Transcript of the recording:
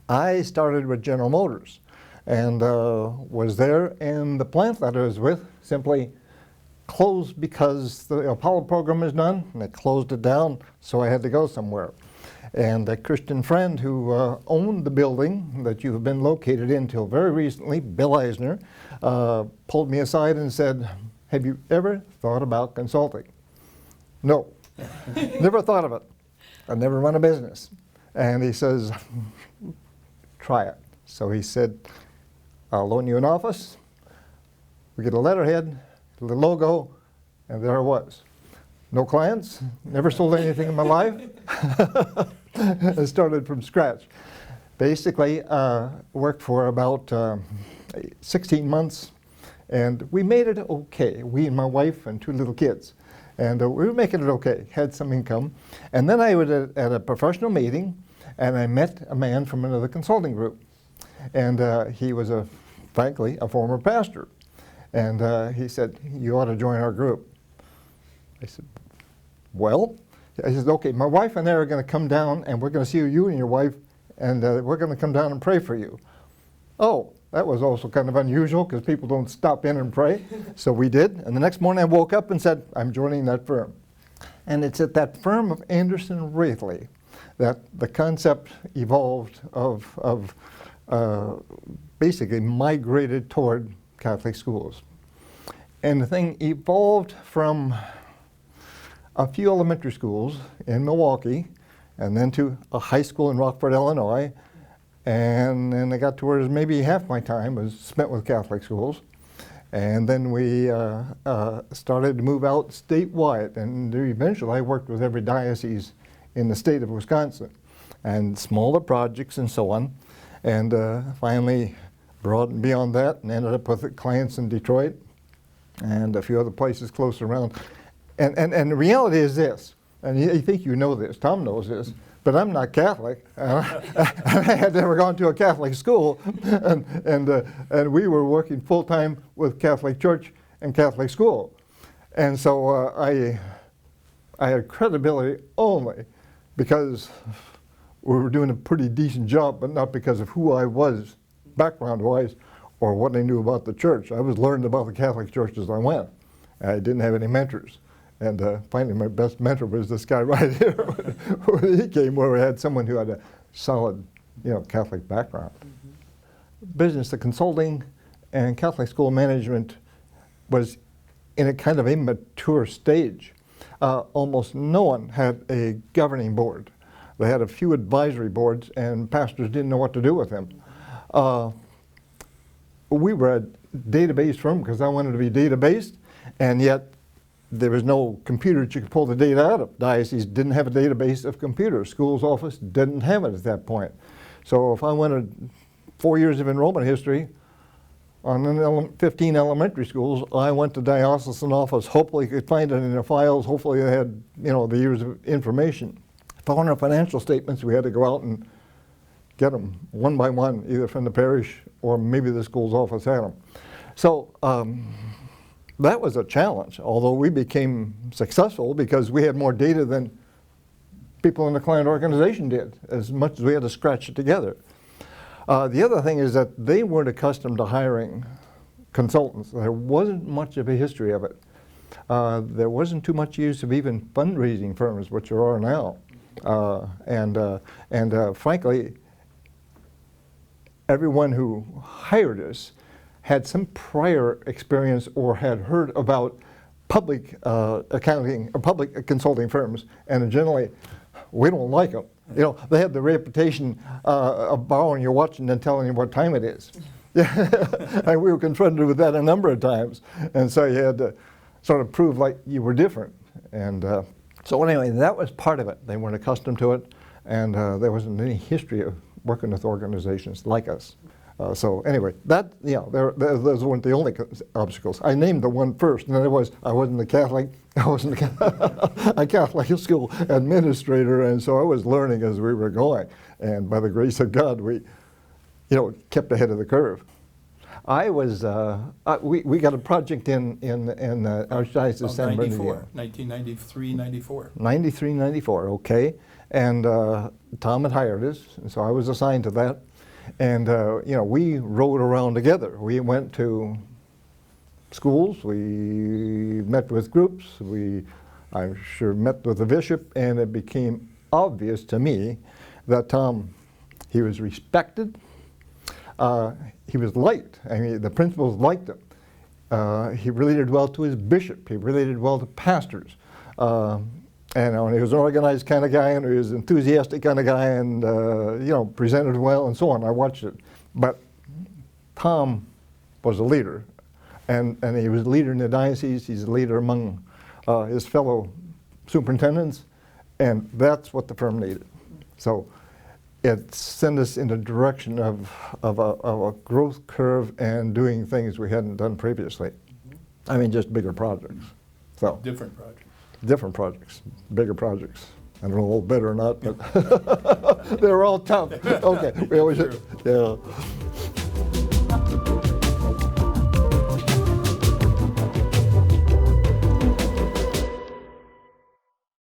I started with General Motors and was there, and the plant that I was with simply closed because the Apollo program is done, and they closed it down, so I had to go somewhere. And a Christian friend who owned the building that you have been located in till very recently, Bill Eisner, pulled me aside and said, "Have you ever thought about consulting?" No, never thought of it. I never run a business. And he says, "Try it." So he said, "I'll loan you an office." We get a letterhead, the logo, and there I was. No clients, never sold anything in my life. I started from scratch. Basically, worked for about 16 months, and we made it okay. We and my wife and 2 little kids. And we were making it okay, had some income. And then I was at a professional meeting, and I met a man from another consulting group. And he was, frankly, a former pastor. And he said, "You ought to join our group." I said, "Well?" I said, "Okay, my wife and I are going to come down, and we're going to see you and your wife, and we're going to come down and pray for you." Oh, that was also kind of unusual because people don't stop in and pray. So we did, and the next morning I woke up and said, "I'm joining that firm." And it's at that firm of Anderson Wrathley that the concept evolved of basically migrated toward Catholic schools. And the thing evolved from a few elementary schools in Milwaukee, and then to a high school in Rockford, Illinois, and then I got to where maybe half my time was spent with Catholic schools. And then we started to move out statewide, and eventually I worked with every diocese in the state of Wisconsin, and smaller projects and so on, and finally broadened beyond that and ended up with clients in Detroit and a few other places close around. And the reality is this, and you think you know this, Tom knows this, but I'm not Catholic. I had never gone to a Catholic school, and we were working full-time with Catholic church and Catholic school. And so I had credibility only because we were doing a pretty decent job, but not because of who I was background-wise or what I knew about the church. I was learning about the Catholic Church as I went. I didn't have any mentors. And finally, my best mentor was this guy right here. When he came, where we had someone who had a solid, Catholic background. Mm-hmm. Business, the consulting, and Catholic school management was in a kind of immature stage. Almost no one had a governing board. They had a few advisory boards, and pastors didn't know what to do with them. We were a database firm because I wanted to be data-based, and yet there was no computer that you could pull the data out of. Dioceses didn't have a database of computers. School's office didn't have it at that point. So if I wanted 4 years of enrollment history on 15 elementary schools, I went to diocesan office. Hopefully could find it in their files. Hopefully they had, the years of information. If I wanted financial statements, we had to go out and get them one by one, either from the parish or maybe the school's office had them. So that was a challenge, although we became successful because we had more data than people in the client organization did, as much as we had to scratch it together. The other thing is that they weren't accustomed to hiring consultants. There wasn't much of a history of it. There wasn't too much use of even fundraising firms, which there are now. Frankly, everyone who hired us had some prior experience or had heard about public accounting or public consulting firms, and generally, we don't like them. They have the reputation of borrowing your watch and then telling you what time it is. And we were confronted with that a number of times, and so you had to sort of prove like you were different. And so anyway, that was part of it. They weren't accustomed to it, and there wasn't any history of working with organizations like us. So anyway, those weren't the only obstacles. I named the one first, and that was I wasn't a Catholic a Catholic school administrator, and so I was learning as we were going. And by the grace of God, we, kept ahead of the curve. I was we got a project in Archdiocese of San Bernardino. 1993, 94. 93, 94, okay. And Tom had hired us, and so I was assigned to that. And you know, we rode around together. We went to schools, we met with groups, I'm sure met with the bishop, and it became obvious to me that Tom, he was respected, he was liked. I mean, the principals liked him. He related well to his bishop, he related well to pastors. And he was an organized kind of guy, and he was an enthusiastic kind of guy, and you know, presented well and so on. I watched it. But Tom was a leader, and he was a leader in the diocese. He's a leader among his fellow superintendents, and that's what the firm needed. So it sent us in the direction of a growth curve and doing things we hadn't done previously. I mean, just bigger projects. So Different project. different projects, bigger projects. I don't know all better or not, but they were all tough. Okay, we always, True. yeah.